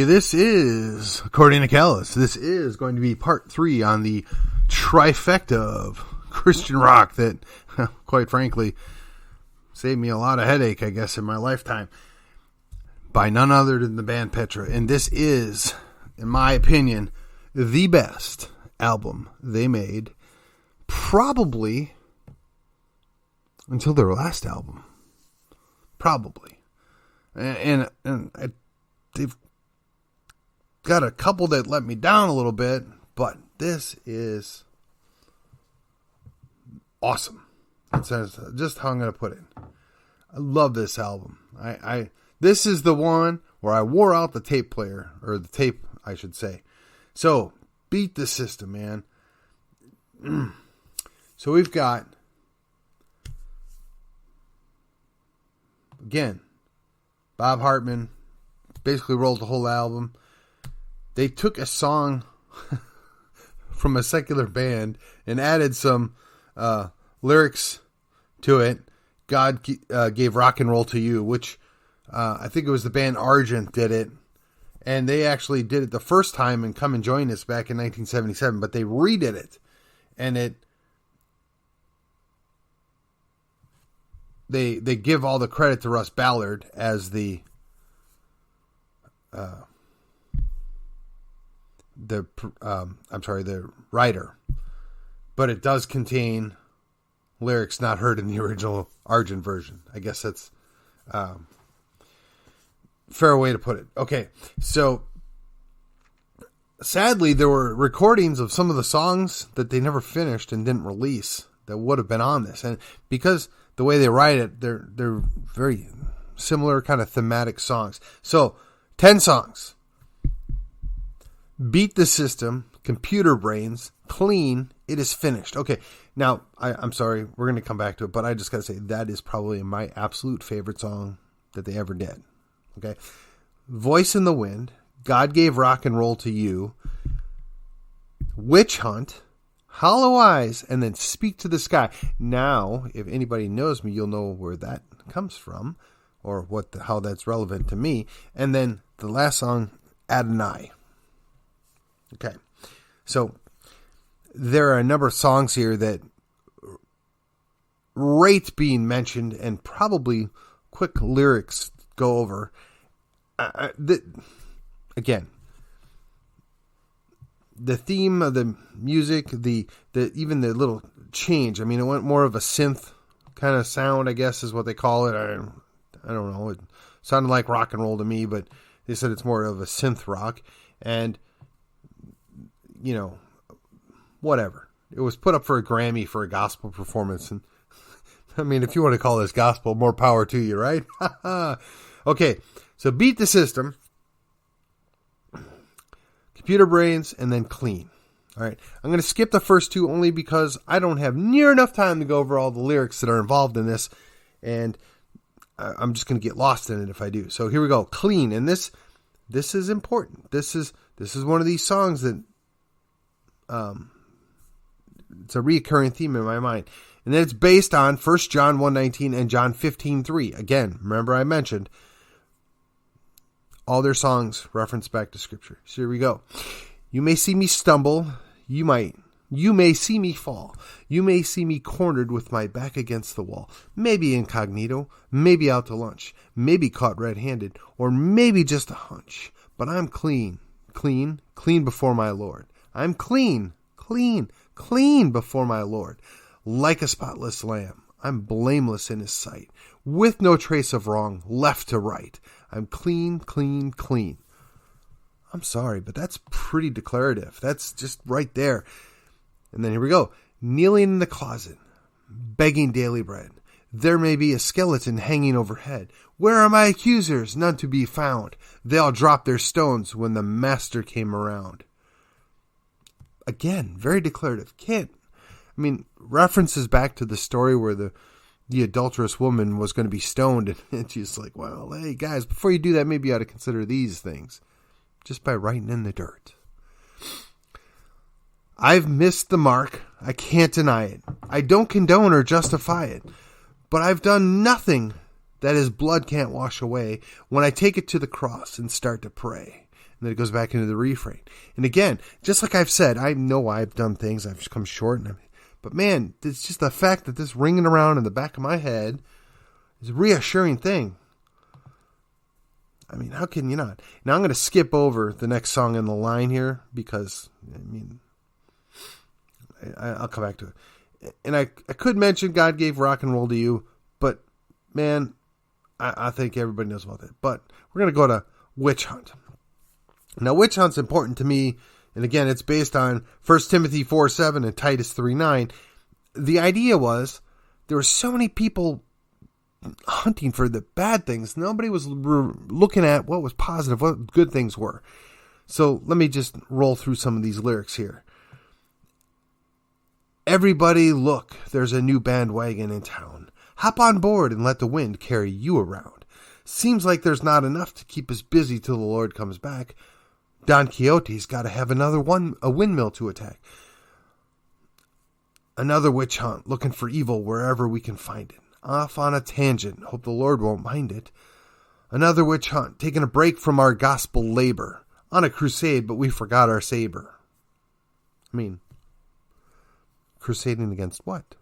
this is, according to Callis, this is going to be part 3 on the trifecta of Christian rock that, quite frankly, saved me a lot of headache, I guess, in my lifetime, by none other than the band Petra. And this is, in my opinion, the best album they made, probably until their last album. Probably. And they've got a couple that let me down a little bit, but this is awesome. That's just how I'm going to put it. I love this album. This is the one where I wore out the tape player, or the tape, I should say. So, beat the system, man. So we've got, again, Bob Hartman basically rolled the whole album. They took a song from a secular band and added some lyrics to it. God gave rock and roll to you, which I think it was the band Argent did it. And they actually did it the first time and Come and Join Us back in 1977, but they redid it. And they give all the credit to Russ Ballard as the writer, but it does contain lyrics not heard in the original Argent version. I guess that's fair way to put it. Okay, so sadly, there were recordings of some of the songs that they never finished and didn't release that would have been on this, and because the way they write it, they're very similar kind of thematic songs. So, 10 songs. Beat the System, Computer Brains, Clean, It Is Finished. Okay, now, I'm sorry, we're going to come back to it, but I just got to say, that is probably my absolute favorite song that they ever did. Okay, Voice in the Wind, God Gave Rock and Roll to You, Witch Hunt, Hollow Eyes, and then Speak to the Sky. Now, if anybody knows me, you'll know where that comes from, or how that's relevant to me. And then the last song, Adonai. Okay, so there are a number of songs here that rate being mentioned, and probably quick lyrics go over. Again, the theme of the music, even the little change. I mean, it went more of a synth kind of sound, I guess is what they call it. I don't know. It sounded like rock and roll to me, but they said it's more of a synth rock. And, you know, whatever. It was put up for a Grammy for a gospel performance. And I mean, if you want to call this gospel, more power to you, right? Okay, so Beat the System, Computer Brains, and then Clean. All right, I'm going to skip the first two only because I don't have near enough time to go over all the lyrics that are involved in this, and I'm just going to get lost in it if I do. So here we go, Clean, and this is important. This is one of these songs that it's a recurring theme in my mind, and then it's based on 1 John 1:19 and John 15:3. Again, remember I mentioned all their songs reference back to Scripture. So here we go. You may see me stumble. You may see me fall. You may see me cornered with my back against the wall. Maybe incognito. Maybe out to lunch. Maybe caught red-handed. Or maybe just a hunch. But I'm clean. Clean. Clean before my Lord. I'm clean. Clean. Clean before my Lord. Like a spotless lamb. I'm blameless in His sight. With no trace of wrong, left to right. I'm clean, clean, clean. I'm sorry, but that's pretty declarative. That's just right there. And then here we go. Kneeling in the closet, begging daily bread. There may be a skeleton hanging overhead. Where are my accusers? None to be found. They all dropped their stones when the master came around. Again, very declarative. References back to the story where the adulterous woman was going to be stoned, and she's like, well, hey guys, before you do that, maybe you ought to consider these things. Just by writing in the dirt. I've missed the mark. I can't deny it. I don't condone or justify it. But I've done nothing that His blood can't wash away when I take it to the cross and start to pray. And then it goes back into the refrain. And again, just like I've said, I know I've done things, I've come short. But man, it's just the fact that this ringing around in the back of my head is a reassuring thing. I mean, how can you not? Now I'm going to skip over the next song in the line here because, I mean, I'll come back to it. And I could mention God gave rock and roll to you, but man, I think everybody knows about that. But we're going to go to Witch Hunt. Now, Witch Hunt's important to me, and again, it's based on 1 Timothy 4:7 and Titus 3:9. The idea was there were so many people hunting for the bad things. Nobody was looking at what was positive, what good things were. So let me just roll through some of these lyrics here. Everybody look, there's a new bandwagon in town. Hop on board and let the wind carry you around. Seems like there's not enough to keep us busy till the Lord comes back. Don Quixote's got to have a windmill to attack. Another witch hunt, looking for evil wherever we can find it. Off on a tangent, hope the Lord won't mind it. Another witch hunt, taking a break from our gospel labor. On a crusade, but we forgot our saber. I mean, crusading against what?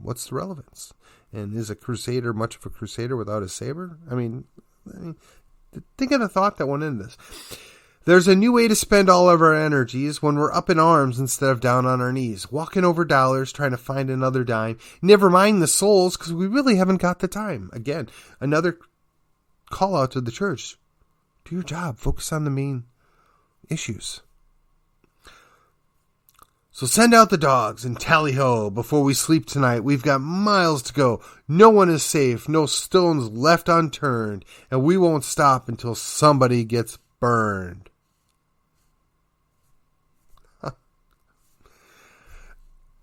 What's the relevance? And is a crusader much of a crusader without a saber? I mean, think of the thought that went into this. There's a new way to spend all of our energies when we're up in arms instead of down on our knees, walking over dollars, trying to find another dime. Never mind the souls, because we really haven't got the time. Again, another call out to the church. Do your job. Focus on the main issues. So send out the dogs and tally-ho before we sleep tonight. We've got miles to go. No one is safe. No stones left unturned. And we won't stop until somebody gets burned.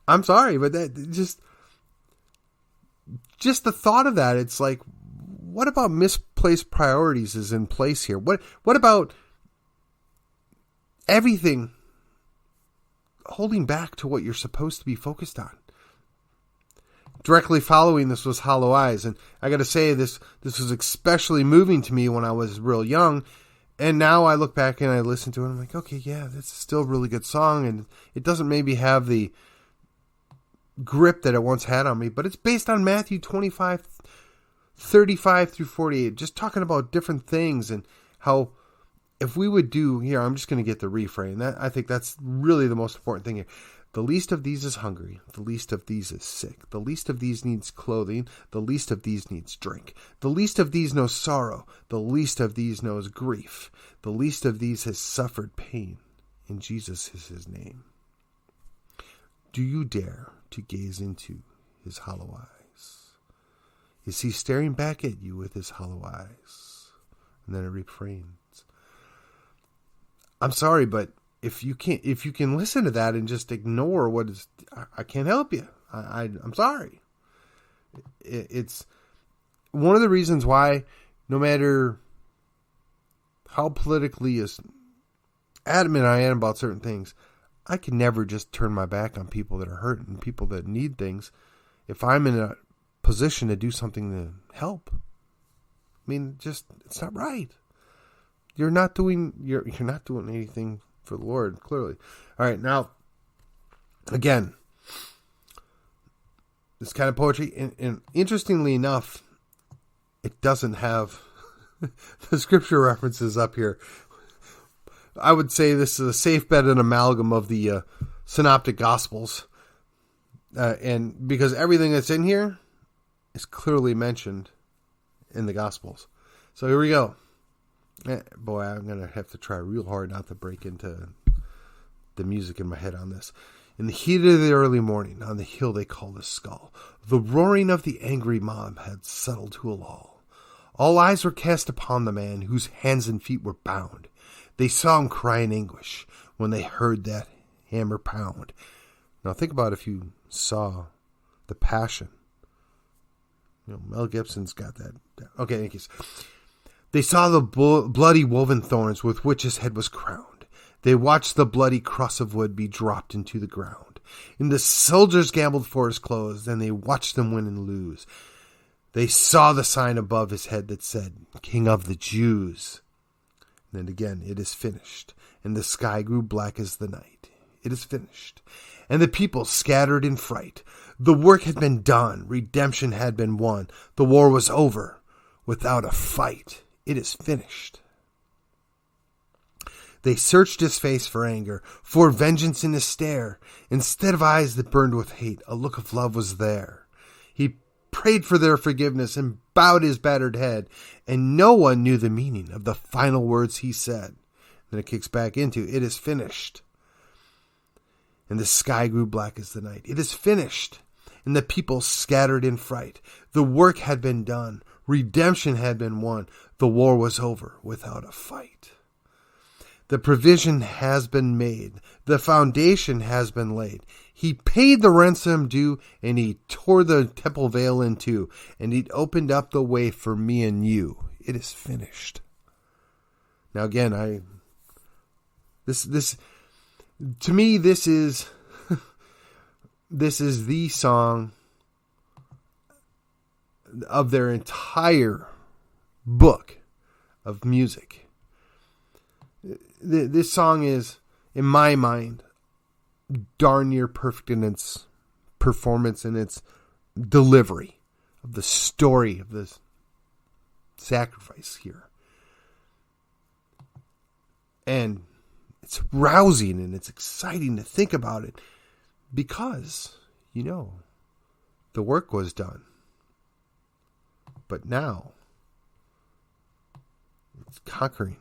I'm sorry, but that just the thought of that, it's like, what about misplaced priorities is in place here? What about everything holding back to what you're supposed to be focused on? Directly following this was Hollow Eyes, and I got to say this was especially moving to me when I was real young, and now I look back and I listen to it and I'm like, okay, yeah, that's still a really good song, and it doesn't maybe have the grip that it once had on me, but it's based on Matthew 25:35 through 48, just talking about different things and how if we would do here, I'm just going to get the refrain. I think that's really the most important thing here. The least of these is hungry. The least of these is sick. The least of these needs clothing. The least of these needs drink. The least of these knows sorrow. The least of these knows grief. The least of these has suffered pain. And Jesus is his name. Do you dare to gaze into his hollow eyes? Is he staring back at you with his hollow eyes? And then it refrains. I'm sorry, but if you can listen to that and just ignore what is, I can't help you. I'm sorry. It's one of the reasons why, no matter how politically adamant I am about certain things, I can never just turn my back on people that are hurting, people that need things, if I'm in a position to do something to help. I mean, just, it's not right. You're not doing anything for the Lord, clearly. All right, now, again, this kind of poetry, and interestingly enough, it doesn't have the scripture references up here. I would say this is a safe bet and amalgam of the synoptic gospels, and because everything that's in here is clearly mentioned in the gospels. So here we go. Boy, I'm going to have to try real hard not to break into the music in my head on this. In the heat of the early morning, on the hill they call the Skull, the roaring of the angry mob had settled to a lull. All eyes were cast upon the man whose hands and feet were bound. They saw him cry in anguish when they heard that hammer pound. Now think about if you saw The Passion. You know, Mel Gibson's got that. Okay, in any case. They saw the bloody woven thorns with which his head was crowned. They watched the bloody cross of wood be dropped into the ground. And the soldiers gambled for his clothes, and they watched them win and lose. They saw the sign above his head that said, King of the Jews. And again, it is finished. And the sky grew black as the night. It is finished. And the people scattered in fright. The work had been done. Redemption had been won. The war was over without a fight. It is finished. They searched his face for anger, for vengeance in his stare. Instead of eyes that burned with hate, a look of love was there. He prayed for their forgiveness and bowed his battered head, and no one knew the meaning of the final words he said. Then it kicks back into, it is finished. And the sky grew black as the night. It is finished. And the people scattered in fright. The work had been done. Redemption had been won. The war was over without a fight. The provision has been made. The foundation has been laid. He paid the ransom due, and he tore the temple veil in two, and he opened up the way for me and you. It is finished. Now again, to me, this is the song of their entire book of music. This song is, in my mind, darn near perfect in its performance and its delivery of the story of this sacrifice here. And it's rousing and it's exciting to think about it because, the work was done. But now, it's conquering.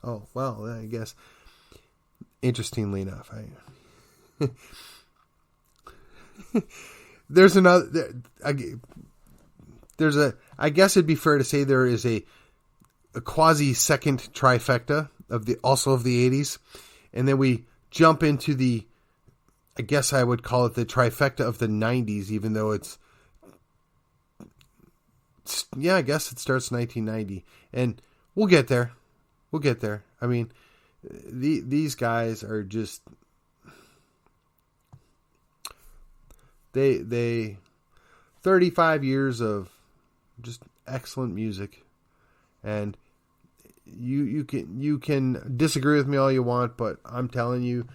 Oh, well, I guess, interestingly enough, there's another, I guess it'd be fair to say there is a quasi second trifecta of the 80s. And then we jump into I guess I would call it the trifecta of the 90s, even though I guess it starts in 1990. And we'll get there. I mean, these guys are just, they 35 years of just excellent music. And you can disagree with me all you want, but I'm telling you,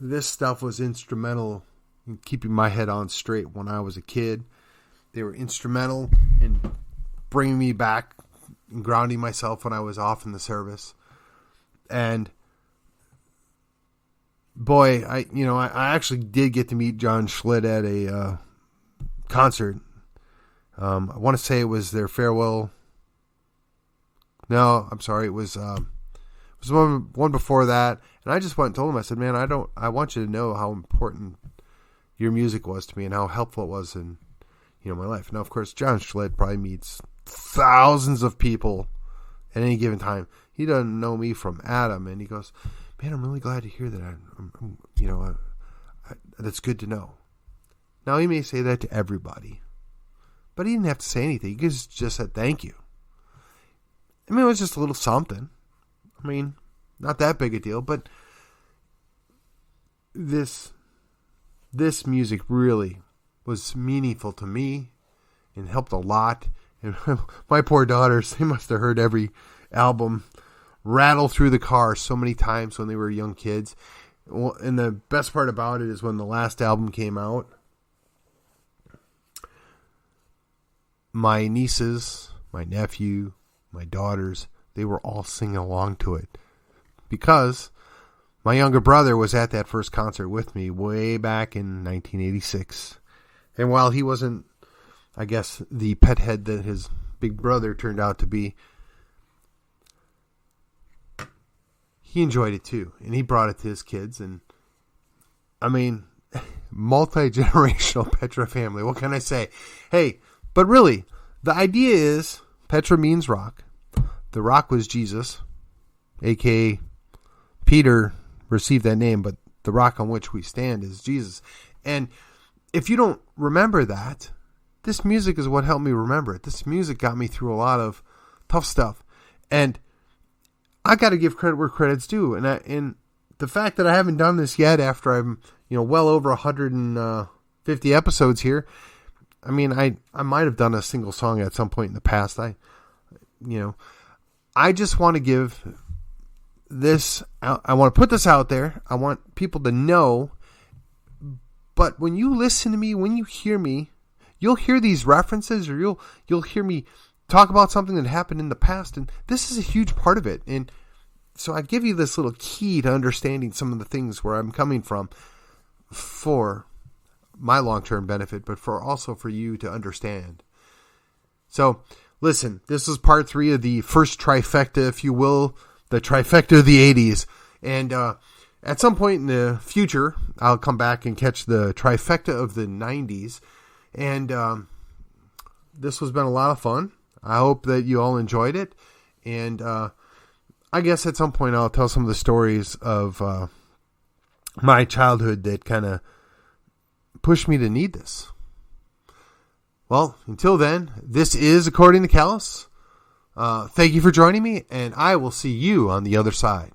this stuff was instrumental in keeping my head on straight when I was a kid. They were instrumental in bringing me back and grounding myself when I was off in the service. And boy, I actually did get to meet John Schlitt at a concert. I want to say it was their farewell. No, I'm sorry. It was one before that. And I just went and told him, I said, man, I want you to know how important your music was to me and how helpful it was in, my life. Now, of course, John Schlitt probably meets thousands of people at any given time. He doesn't know me from Adam. And he goes, man, I'm really glad to hear that. That's good to know. Now, he may say that to everybody, but he didn't have to say anything. He just said thank you. I mean, it was just a little something. I mean, not that big a deal, but this music really was meaningful to me and helped a lot. And my poor daughters, they must have heard every album rattle through the car so many times when they were young kids. And the best part about it is when the last album came out, my nieces, my nephew, my daughters, they were all singing along to it because my younger brother was at that first concert with me way back in 1986. And while he wasn't, I guess, the pet head that his big brother turned out to be, he enjoyed it too. And he brought it to his kids. And I mean, multi-generational Petra family. What can I say? Hey, but really, the idea is Petra means rock. The rock was Jesus, a.k.a. Peter received that name, but the rock on which we stand is Jesus. And if you don't remember that, this music is what helped me remember it. This music got me through a lot of tough stuff. And I got to give credit where credit's due. And the fact that I haven't done this yet after I'm, well over 150 episodes here, I mean, I might have done a single song at some point in the past. I just want to give I want to put this out there. I want people to know. But when you listen to me, when you hear me, you'll hear these references, or you'll hear me talk about something that happened in the past, and this is a huge part of it. And so I give you this little key to understanding some of the things where I'm coming from for my long-term benefit, but also for you to understand. So listen, this is part 3 of the first trifecta, if you will, the trifecta of the 80s. And at some point in the future, I'll come back and catch the trifecta of the 90s. And this has been a lot of fun. I hope that you all enjoyed it. And I guess at some point I'll tell some of the stories of my childhood that kind of pushed me to need this. Well, until then, this is According to Callus. Thank you for joining me, and I will see you on the other side.